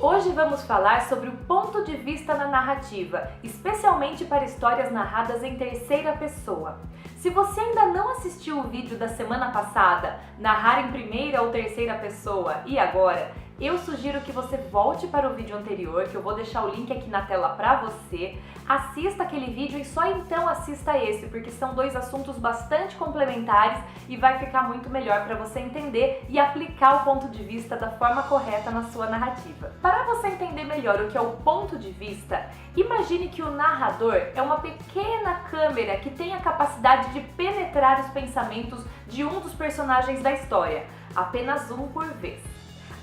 Hoje vamos falar sobre o ponto de vista na narrativa, especialmente para histórias narradas em terceira pessoa. Se você ainda não assistiu o vídeo da semana passada, narrar em primeira ou terceira pessoa, e agora, eu sugiro que você volte para o vídeo anterior, que eu vou deixar o link aqui na tela para você. Assista aquele vídeo e só então assista esse, porque são dois assuntos bastante complementares e vai ficar muito melhor para você entender e aplicar o ponto de vista da forma correta na sua narrativa. Para você entender melhor o que é o ponto de vista, imagine que o narrador é uma pequena câmera que tem a capacidade de penetrar os pensamentos de um dos personagens da história, apenas um por vez.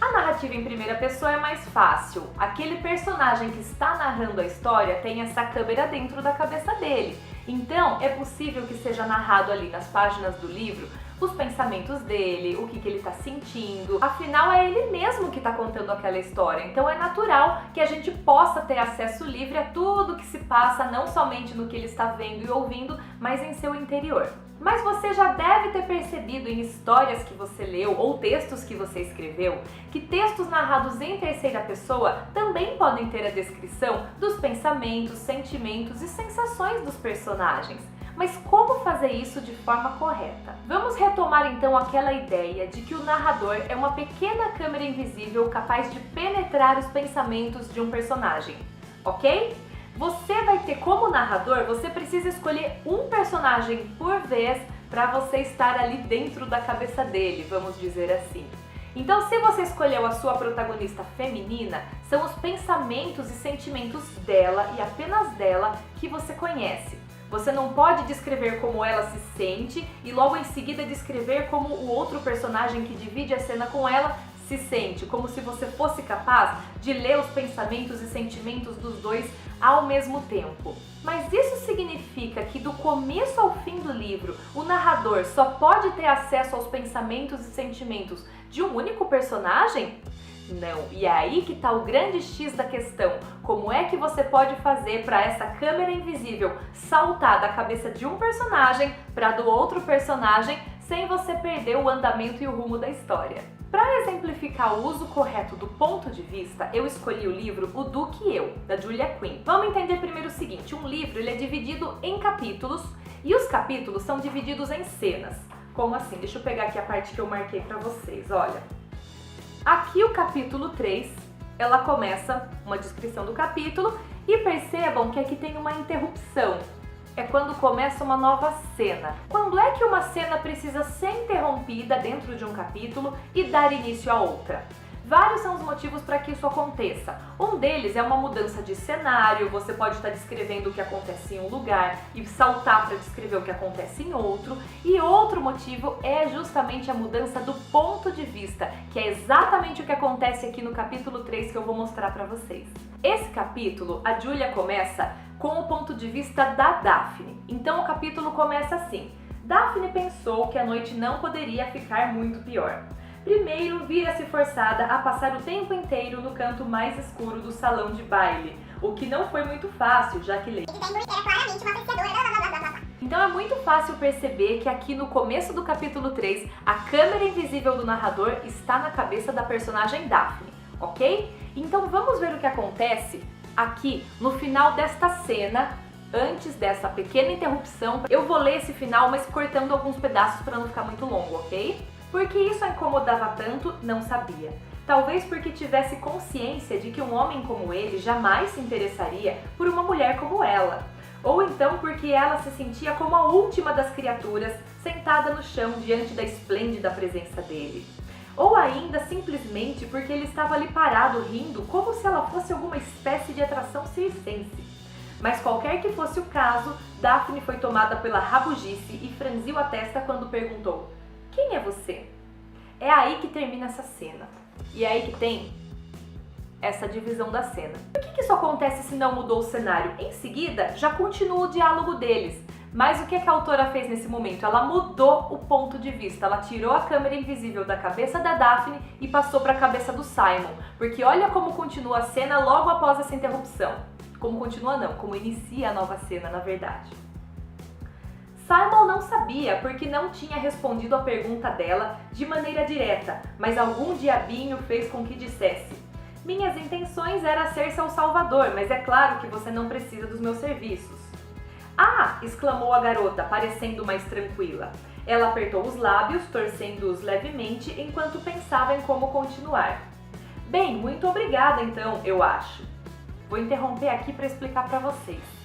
A narrativa em primeira pessoa é mais fácil. Aquele personagem que está narrando a história tem essa câmera dentro da cabeça dele. Então, é possível que seja narrado ali nas páginas do livro os pensamentos dele, o que ele está sentindo. Afinal, é ele mesmo que está contando aquela história. Então, é natural que a gente possa ter acesso livre a tudo que se passa, não somente no que ele está vendo e ouvindo, mas em seu interior. Mas você já deve ter percebido em histórias que você leu ou textos que você escreveu que textos narrados em terceira pessoa também podem ter a descrição dos pensamentos, sentimentos e sensações dos personagens. Mas como fazer isso de forma correta? Vamos retomar então aquela ideia de que o narrador é uma pequena câmera invisível capaz de penetrar os pensamentos de um personagem, ok? Você vai ter como narrador, você precisa escolher um personagem por vez para você estar ali dentro da cabeça dele, vamos dizer assim. Então, se você escolheu a sua protagonista feminina, são os pensamentos e sentimentos dela e apenas dela que você conhece. Você não pode descrever como ela se sente e logo em seguida descrever como o outro personagem que divide a cena com ela se sente, como se você fosse capaz de ler os pensamentos e sentimentos dos dois ao mesmo tempo. Mas isso significa que do começo ao fim do livro, o narrador só pode ter acesso aos pensamentos e sentimentos de um único personagem? Não, e é aí que está o grande X da questão. Como é que você pode fazer para essa câmera invisível saltar da cabeça de um personagem para do outro personagem sem você perder o andamento e o rumo da história? Para exemplificar o uso correto do ponto de vista, eu escolhi o livro O Duque e Eu, da Julia Quinn. Vamos entender primeiro o seguinte, um livro ele é dividido em capítulos e os capítulos são divididos em cenas. Como assim? Deixa eu pegar aqui a parte que eu marquei para vocês, olha. Aqui o capítulo 3, ela começa uma descrição do capítulo e percebam que aqui tem uma interrupção. É quando começa uma nova cena. Quando é que uma cena precisa ser interrompida dentro de um capítulo e dar início a outra? Vários são os motivos para que isso aconteça. Um deles é uma mudança de cenário, você pode estar descrevendo o que acontece em um lugar e saltar para descrever o que acontece em outro. E outro motivo é justamente a mudança do ponto de vista, que é exatamente o que acontece aqui no capítulo 3 que eu vou mostrar para vocês. Esse capítulo, a Julia começa com o ponto de vista da Daphne. Então o capítulo começa assim. Daphne pensou que a noite não poderia ficar muito pior. Primeiro, vira-se forçada a passar o tempo inteiro no canto mais escuro do salão de baile, o que não foi muito fácil, já que Lady era claramente uma apreciadora. Então é muito fácil perceber que aqui no começo do capítulo 3, a câmera invisível do narrador está na cabeça da personagem Daphne, ok? Então vamos ver o que acontece aqui no final desta cena, antes dessa pequena interrupção. Eu vou ler esse final, mas cortando alguns pedaços para não ficar muito longo, ok? Por que isso a incomodava tanto, não sabia. Talvez porque tivesse consciência de que um homem como ele jamais se interessaria por uma mulher como ela. Ou então porque ela se sentia como a última das criaturas, sentada no chão diante da esplêndida presença dele. Ou ainda simplesmente porque ele estava ali parado rindo como se ela fosse alguma espécie de atração circense. Mas qualquer que fosse o caso, Daphne foi tomada pela rabugice e franziu a testa quando perguntou: "Quem é você?" É aí que termina essa cena. E é aí que tem essa divisão da cena. Por que isso acontece se não mudou o cenário? Em seguida, já continua o diálogo deles. Mas o que a autora fez nesse momento? Ela mudou o ponto de vista. Ela tirou a câmera invisível da cabeça da Daphne e passou para a cabeça do Simon. Porque olha como continua a cena logo após essa interrupção. Como continua não, como inicia a nova cena, na verdade. Simon não sabia porque não tinha respondido a pergunta dela de maneira direta, mas algum diabinho fez com que dissesse: Minhas intenções era ser seu salvador, mas é claro que você não precisa dos meus serviços. Ah! Exclamou a garota, parecendo mais tranquila. Ela apertou os lábios, torcendo-os levemente, enquanto pensava em como continuar. Bem, muito obrigada então, eu acho. Vou interromper aqui para explicar para vocês.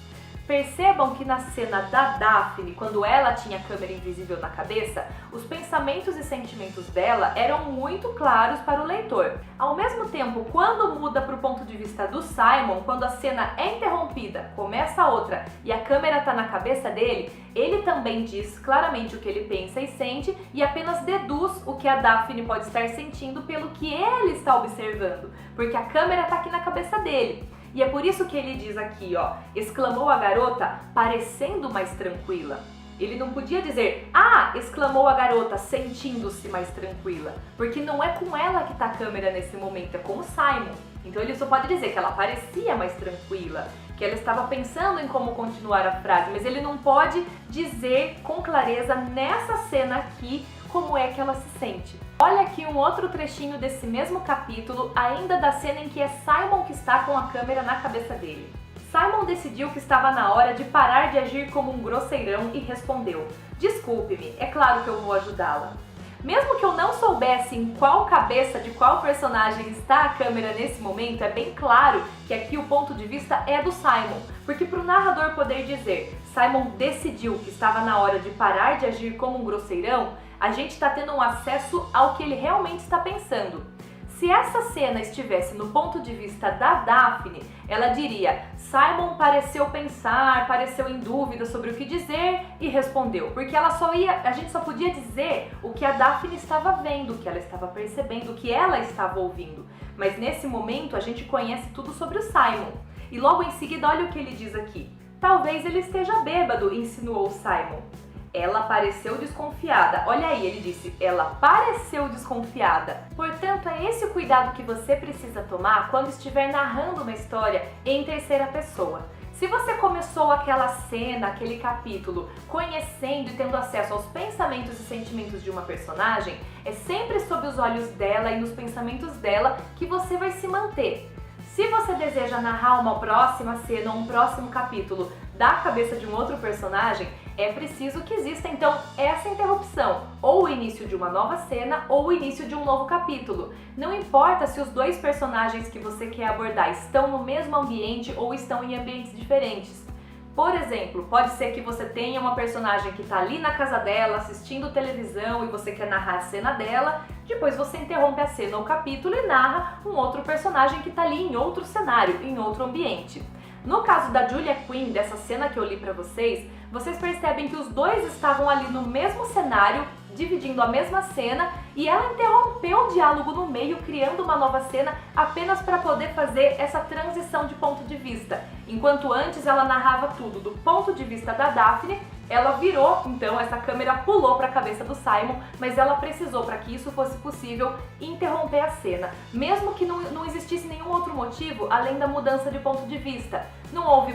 Percebam que na cena da Daphne, quando ela tinha a câmera invisível na cabeça, os pensamentos e sentimentos dela eram muito claros para o leitor. Ao mesmo tempo, quando muda para o ponto de vista do Simon, quando a cena é interrompida, começa outra e a câmera está na cabeça dele, ele também diz claramente o que ele pensa e sente e apenas deduz o que a Daphne pode estar sentindo pelo que ele está observando, porque a câmera está aqui na cabeça dele. E é por isso que ele diz aqui, ó, exclamou a garota, parecendo mais tranquila. Ele não podia dizer, ah, exclamou a garota, sentindo-se mais tranquila, porque não é com ela que tá a câmera nesse momento, é com o Simon. Então ele só pode dizer que ela parecia mais tranquila, que ela estava pensando em como continuar a frase, mas ele não pode dizer com clareza nessa cena aqui como é que ela se sente. Olha aqui um outro trechinho desse mesmo capítulo, ainda da cena em que é Simon que está com a câmera na cabeça dele. Simon decidiu que estava na hora de parar de agir como um grosseirão e respondeu: desculpe-me, é claro que eu vou ajudá-la. Mesmo que eu não soubesse em qual cabeça de qual personagem está a câmera nesse momento, é bem claro que aqui o ponto de vista é do Simon, porque para o narrador poder dizer Simon decidiu que estava na hora de parar de agir como um grosseirão, a gente está tendo um acesso ao que ele realmente está pensando. Se essa cena estivesse no ponto de vista da Daphne, ela diria: Simon pareceu pensar, pareceu em dúvida sobre o que dizer e respondeu. Porque a gente só podia dizer o que a Daphne estava vendo, o que ela estava percebendo, o que ela estava ouvindo. Mas nesse momento a gente conhece tudo sobre o Simon. E logo em seguida, olha o que ele diz aqui. Talvez ele esteja bêbado, insinuou Simon. Ela pareceu desconfiada. Olha aí, ele disse, ela pareceu desconfiada. Portanto, é esse o cuidado que você precisa tomar quando estiver narrando uma história em terceira pessoa. Se você começou aquela cena, aquele capítulo, conhecendo e tendo acesso aos pensamentos e sentimentos de uma personagem, é sempre sob os olhos dela e nos pensamentos dela que você vai se manter. Se você deseja narrar uma próxima cena ou um próximo capítulo da cabeça de um outro personagem, é preciso que exista então essa interrupção, ou o início de uma nova cena ou o início de um novo capítulo. Não importa se os dois personagens que você quer abordar estão no mesmo ambiente ou estão em ambientes diferentes. Por exemplo, pode ser que você tenha uma personagem que está ali na casa dela assistindo televisão e você quer narrar a cena dela, depois você interrompe a cena ou capítulo e narra um outro personagem que está ali em outro cenário, em outro ambiente. No caso da Julia Quinn, dessa cena que eu li pra vocês percebem que os dois estavam ali no mesmo cenário, dividindo a mesma cena, e ela interrompeu o diálogo no meio, criando uma nova cena apenas para poder fazer essa transição de ponto de vista. Enquanto antes ela narrava tudo do ponto de vista da Daphne, ela virou, então essa câmera pulou para a cabeça do Simon, mas ela precisou, para que isso fosse possível, interromper a cena, mesmo que não existisse nenhum outro motivo além da mudança de ponto de vista. Não houve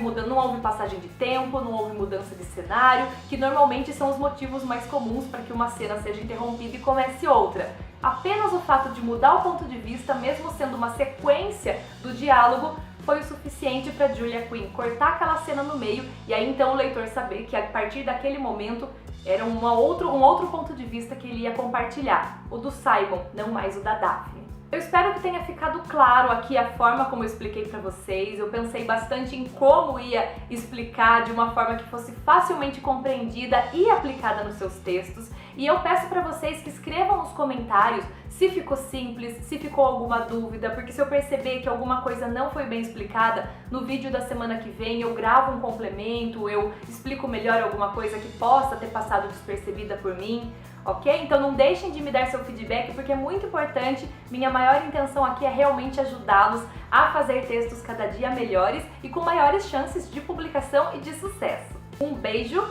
passagem de tempo, não houve mudança de cenário, que normalmente são os motivos mais comuns para que uma cena seja interrompida e comece outra. Apenas o fato de mudar o ponto de vista, mesmo sendo uma sequência do diálogo, foi o suficiente para Julia Quinn cortar aquela cena no meio e aí então o leitor saber que a partir daquele momento era um outro ponto de vista que ele ia compartilhar, o do Simon, não mais o da Daphne. Eu espero que tenha ficado claro aqui a forma como eu expliquei para vocês. Eu pensei bastante em como ia explicar de uma forma que fosse facilmente compreendida e aplicada nos seus textos. E eu peço para vocês que escrevam nos comentários se ficou simples, se ficou alguma dúvida, porque se eu perceber que alguma coisa não foi bem explicada, no vídeo da semana que vem eu gravo um complemento, eu explico melhor alguma coisa que possa ter passado despercebida por mim. Ok? Então não deixem de me dar seu feedback porque é muito importante. Minha maior intenção aqui é realmente ajudá-los a fazer textos cada dia melhores e com maiores chances de publicação e de sucesso. Um beijo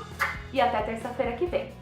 e até terça-feira que vem!